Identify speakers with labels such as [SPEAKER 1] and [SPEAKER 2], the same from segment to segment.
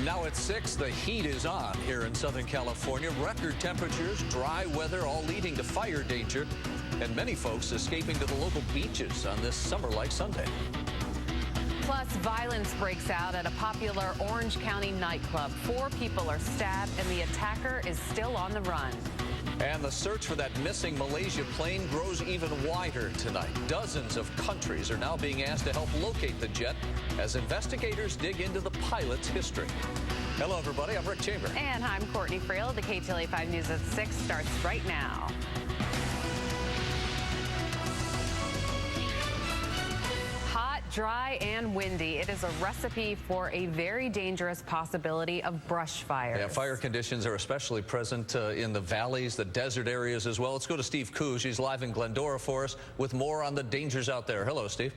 [SPEAKER 1] Now at 6, the heat is on here in Southern California. Record temperatures, dry weather, all leading to fire danger, and many folks escaping to the local beaches on this summer-like Sunday.
[SPEAKER 2] Plus, violence breaks out at a popular Orange County nightclub. 4 people are stabbed, and the attacker is still on the run.
[SPEAKER 1] And the search for that missing Malaysia plane grows even wider tonight. Dozens of countries are now being asked to help locate the jet as investigators dig into the pilot's history. Hello, everybody. I'm Rick Chamber.
[SPEAKER 2] And I'm Courtney Friel. The KTLA 5 News at 6 starts right now. Hot, dry, and windy. It is a recipe for a very dangerous possibility of brush fires.
[SPEAKER 1] Yeah, fire conditions are especially present in the valleys, the desert areas as well. Let's go to Steve Cooge. He's live in Glendora for us with more on the dangers out there. Hello, Steve.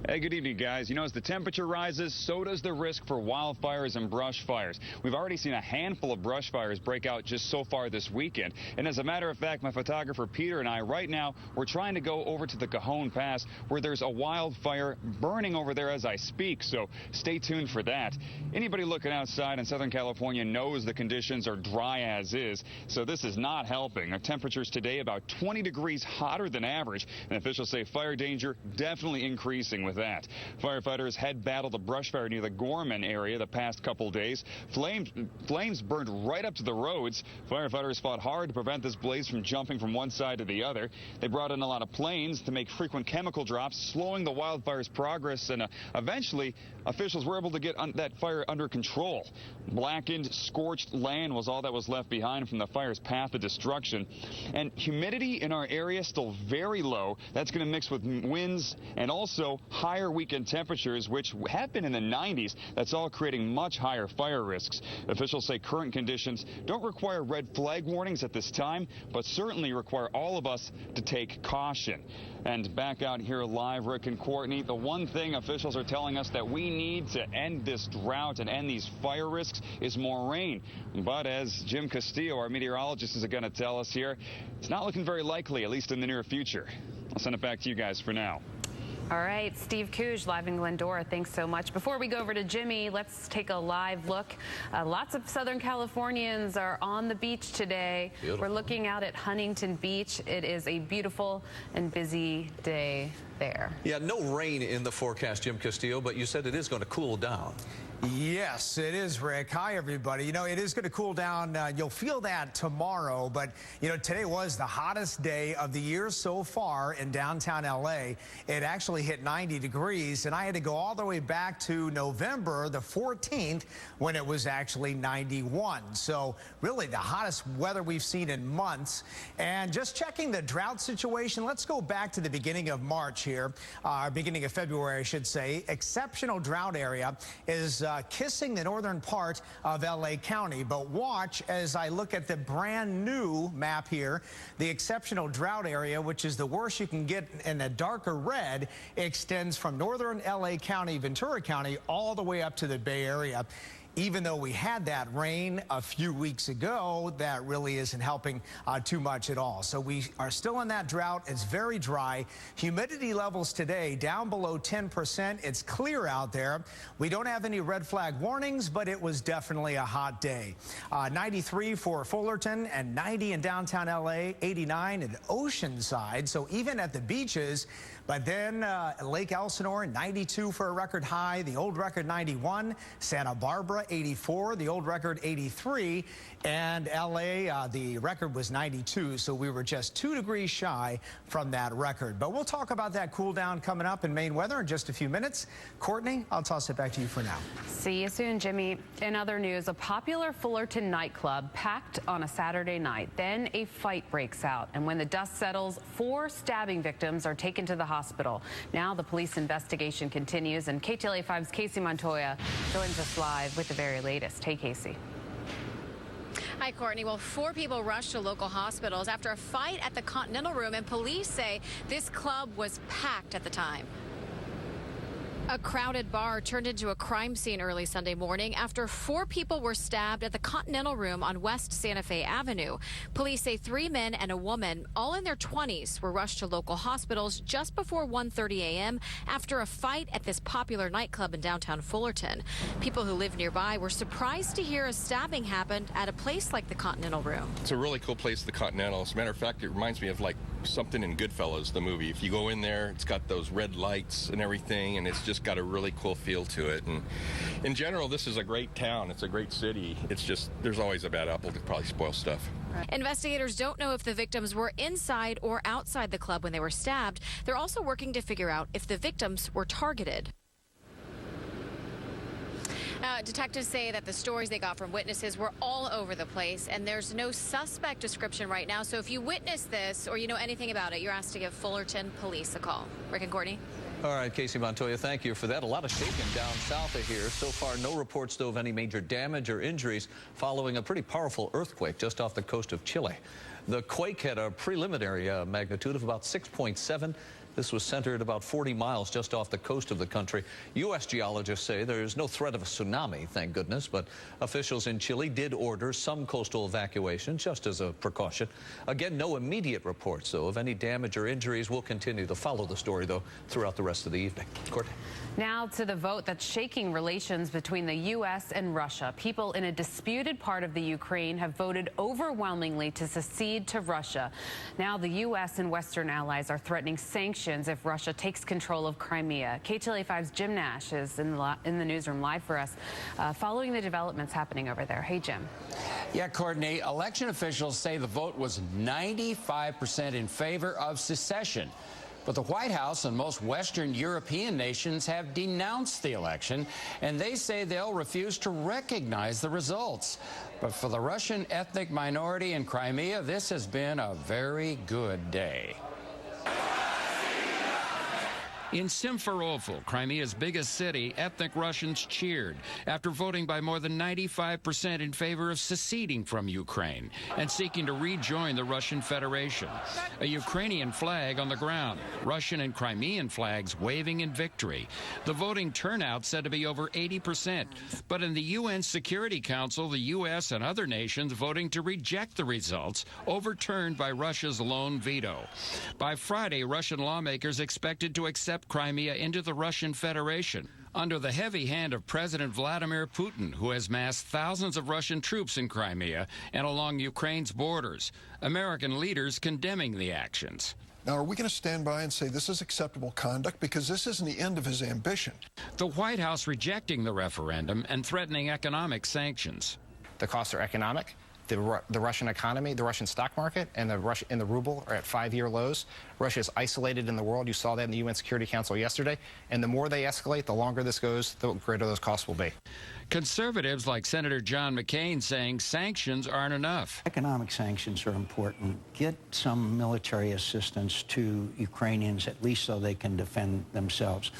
[SPEAKER 3] Hey, good evening, guys. You know, as the temperature rises, so does the risk for wildfires and brush fires. We've already seen a handful of brush fires break out just so far this weekend. And as a matter of fact, my photographer Peter and I right now, we're trying to go over to the Cajon Pass where there's a wildfire burning over there as I speak. So stay tuned for that. Anybody looking outside in Southern California knows the conditions are dry as is. So this is not helping. Our temperatures today about 20 degrees hotter than average. And officials say fire danger definitely increasing with that. Firefighters had battled a brush fire near the Gorman area the past couple days. Flames burned right up to the roads. Firefighters fought hard to prevent this blaze from jumping from one side to the other. They brought in a lot of planes to make frequent chemical drops, slowing the wildfire's progress, and eventually officials were able to get that fire under control. Blackened, scorched land was all that was left behind from the fire's path of destruction. And humidity in our area still very low. That's going to mix with winds and also higher weekend temperatures, which have been in the 90s. That's all creating much higher fire risks. Officials say current conditions don't require red flag warnings at this time, but certainly require all of us to take caution. And back out here live, Rick and Courtney, the one thing officials are telling us that we need to end this drought and end these fire risks is more rain. But as Jim Castillo, our meteorologist, is going to tell us here, it's not looking very likely, at least in the near future. I'll send it back to you guys for now.
[SPEAKER 2] All right, Steve Cooge, live in Glendora. Thanks so much. Before we go over to Jimmy, let's take a live look. Lots of Southern Californians are on the beach today. Beautiful. We're looking out at Huntington Beach. It is a beautiful and busy day there.
[SPEAKER 1] Yeah, no rain in the forecast, Jim Castillo, but you said it is going to cool down.
[SPEAKER 4] Yes, it is, Rick. Hi, everybody. You know, it is going to cool down. You'll feel that tomorrow. But, you know, today was the hottest day of the year so far in downtown L.A. It actually hit 90 degrees. And I had to go all the way back to November the 14th when it was actually 91. So really the hottest weather we've seen in months. And just checking the drought situation, let's go back to the beginning of March here, beginning of February, I should say. Exceptional drought area is kissing the northern part of L.A. County. But watch as I look at the brand new map here, the exceptional drought area, which is the worst you can get in a darker red, extends from northern L.A. County, Ventura County, all the way up to the Bay Area. Even though we had that rain a few weeks ago, that really isn't helping too much at all. So we are still in that drought. It's very dry. Humidity levels today down below 10%. It's clear out there. We don't have any red flag warnings, but it was definitely a hot day. 93 for Fullerton and 90 in downtown LA, 89 in Oceanside. So even at the beaches, but then Lake Elsinore, 92 for a record high, the old record 91, Santa Barbara 84, the old record 83, and LA, the record was 92, so we were just 2 degrees shy from that record. But we'll talk about that cool down coming up in Maine weather in just a few minutes. Courtney, I'll toss it back to you for now.
[SPEAKER 2] See you soon, Jimmy. In other news, a popular Fullerton nightclub packed on a Saturday night. Then a fight breaks out, and when the dust settles, 4 stabbing victims are taken to the hospital. Now the police investigation continues, and KTLA 5's Casey Montoya joins us live with the very latest. Hey, Casey.
[SPEAKER 5] Hi, Courtney. Well, 4 people rushed to local hospitals after a fight at the Continental Room, and police say this club was packed at the time. A crowded bar turned into a crime scene early Sunday morning after 4 people were stabbed at the Continental Room on West Santa Fe Avenue. Police say 3 men and a woman, all in their 20s, were rushed to local hospitals just before 1:30 a.m. after a fight at this popular nightclub in downtown Fullerton. People who live nearby were surprised to hear a stabbing happened at a place like the Continental Room.
[SPEAKER 6] It's a really cool place, the Continental. As a matter of fact, it reminds me of like something in Goodfellas, the movie. If you go in there, it's got those red lights and everything, and it's just got a really cool feel to it. And in general, this is a great town. It's a great city. It's just, there's always a bad apple that probably spoils stuff.
[SPEAKER 5] Investigators don't know if the victims were inside or outside the club when they were stabbed. They're also working to figure out if the victims were targeted. Detectives say that the stories they got from witnesses were all over the place, and there's no suspect description right now. So if you witnessed this or you know anything about it, you're asked to give Fullerton police a call. Rick and Courtney.
[SPEAKER 1] All right, Casey Montoya, thank you for that. A lot of shaking down south of here. So far, no reports, though, of any major damage or injuries following a pretty powerful earthquake just off the coast of Chile. The quake had a preliminary magnitude of about 6.7. This was centered about 40 miles just off the coast of the country. U.S. geologists say there's no threat of a tsunami, thank goodness, but officials in Chile did order some coastal evacuation just as a precaution. Again, no immediate reports, though, of any damage or injuries. We'll continue to follow the story, though, throughout the rest of the evening. Courtney.
[SPEAKER 2] Now to the vote that's shaking relations between the U.S. and Russia. People in a disputed part of the Ukraine have voted overwhelmingly to secede to Russia. Now the U.S. and Western allies are threatening sanctions if Russia takes control of Crimea. KTLA 5's Jim Nash is in the newsroom live for us, following the developments happening over there. Hey, Jim.
[SPEAKER 7] Yeah, Courtney, election officials say the vote was 95% in favor of secession. But the White House and most Western European nations have denounced the election, and they say they'll refuse to recognize the results. But for the Russian ethnic minority in Crimea, this has been a very good day. In Simferopol, Crimea's biggest city, ethnic Russians cheered after voting by more than 95% in favor of seceding from Ukraine and seeking to rejoin the Russian Federation. A Ukrainian flag on the ground, Russian and Crimean flags waving in victory. The voting turnout said to be over 80%. But in the UN Security Council, the U.S. and other nations voting to reject the results, overturned by Russia's lone veto. By Friday, Russian lawmakers expected to accept Crimea into the Russian Federation under the heavy hand of President Vladimir Putin, who has massed thousands of Russian troops in Crimea and along Ukraine's borders. American leaders condemning the actions.
[SPEAKER 8] Now, are we going to stand by and say this is acceptable conduct? Because this isn't the end of his ambition.
[SPEAKER 7] The White House rejecting the referendum and threatening economic sanctions.
[SPEAKER 9] The costs are economic. The Russian economy, the Russian stock market, and the ruble are at 5-year lows. Russia is isolated in the world. You saw that in the UN Security Council yesterday. And the more they escalate, the longer this goes, the greater those costs will be.
[SPEAKER 7] Conservatives like Senator John McCain saying sanctions aren't enough.
[SPEAKER 10] Economic sanctions are important. Get some military assistance to Ukrainians, at least so they can defend themselves.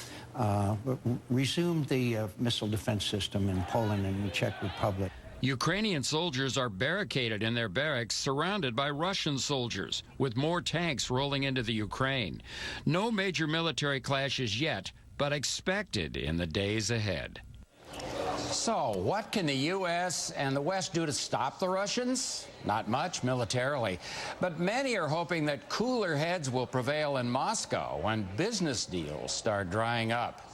[SPEAKER 10] Resume the missile defense system in Poland and the Czech Republic.
[SPEAKER 7] Ukrainian soldiers are barricaded in their barracks, surrounded by Russian soldiers, with more tanks rolling into the Ukraine. No major military clashes yet, but expected in the days ahead. So, what can the U.S. and the West do to stop the Russians? Not much militarily, but many are hoping that cooler heads will prevail in Moscow when business deals start drying up.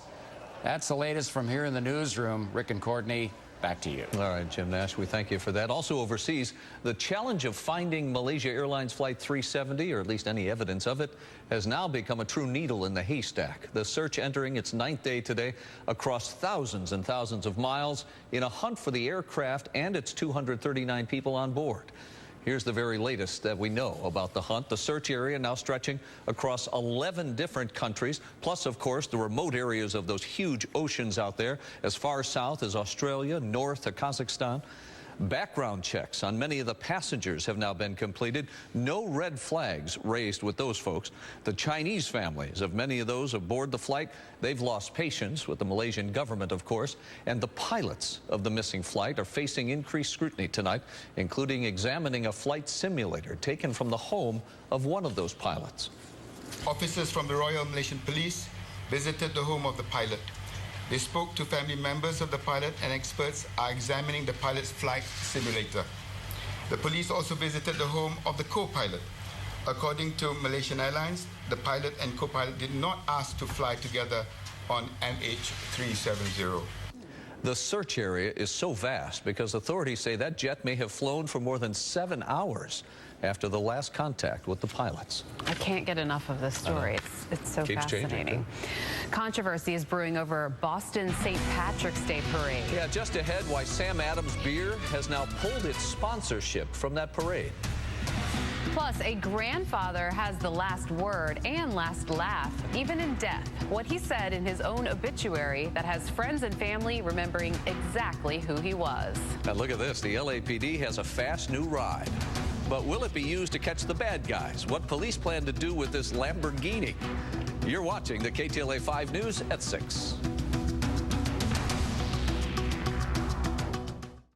[SPEAKER 7] That's the latest from here in the newsroom. Rick and Courtney, back to you.
[SPEAKER 1] All right, Jim Nash, we thank you for that. Also overseas, the challenge of finding Malaysia Airlines Flight 370, or at least any evidence of it, has now become a true needle in the haystack. The search entering its 9th day today across thousands and thousands of miles in a hunt for the aircraft and its 239 people on board. Here's the very latest that we know about the hunt. The search area now stretching across 11 different countries, plus, of course, the remote areas of those huge oceans out there, as far south as Australia, north to Kazakhstan. Background checks on many of the passengers have now been completed. No red flags raised with those folks. The Chinese families of many of those aboard the flight, they've lost patience with the Malaysian government, of course. And the pilots of the missing flight are facing increased scrutiny tonight, including examining a flight simulator taken from the home of one of those pilots.
[SPEAKER 11] Officers from the Royal Malaysian Police visited the home of the pilot. They spoke to family members of the pilot, and experts are examining the pilot's flight simulator. The police also visited the home of the co-pilot. According to Malaysian Airlines, the pilot and co-pilot did not ask to fly together on MH370.
[SPEAKER 1] The search area is so vast because authorities say that jet may have flown for more than 7 hours after the last contact with the pilots.
[SPEAKER 2] I can't get enough of this story. It's so
[SPEAKER 1] Keeps
[SPEAKER 2] fascinating.
[SPEAKER 1] changing.
[SPEAKER 2] Controversy is brewing over Boston's St. Patrick's Day parade.
[SPEAKER 1] Yeah, just ahead, why Sam Adams Beer has now pulled its sponsorship from that parade.
[SPEAKER 2] Plus, a grandfather has the last word and last laugh, even in death. What he said in his own obituary that has friends and family remembering exactly who he was.
[SPEAKER 1] Now look at this. The LAPD has a fast new ride. But will it be used to catch the bad guys? What police plan to do with this Lamborghini? You're watching the KTLA 5 News at 6.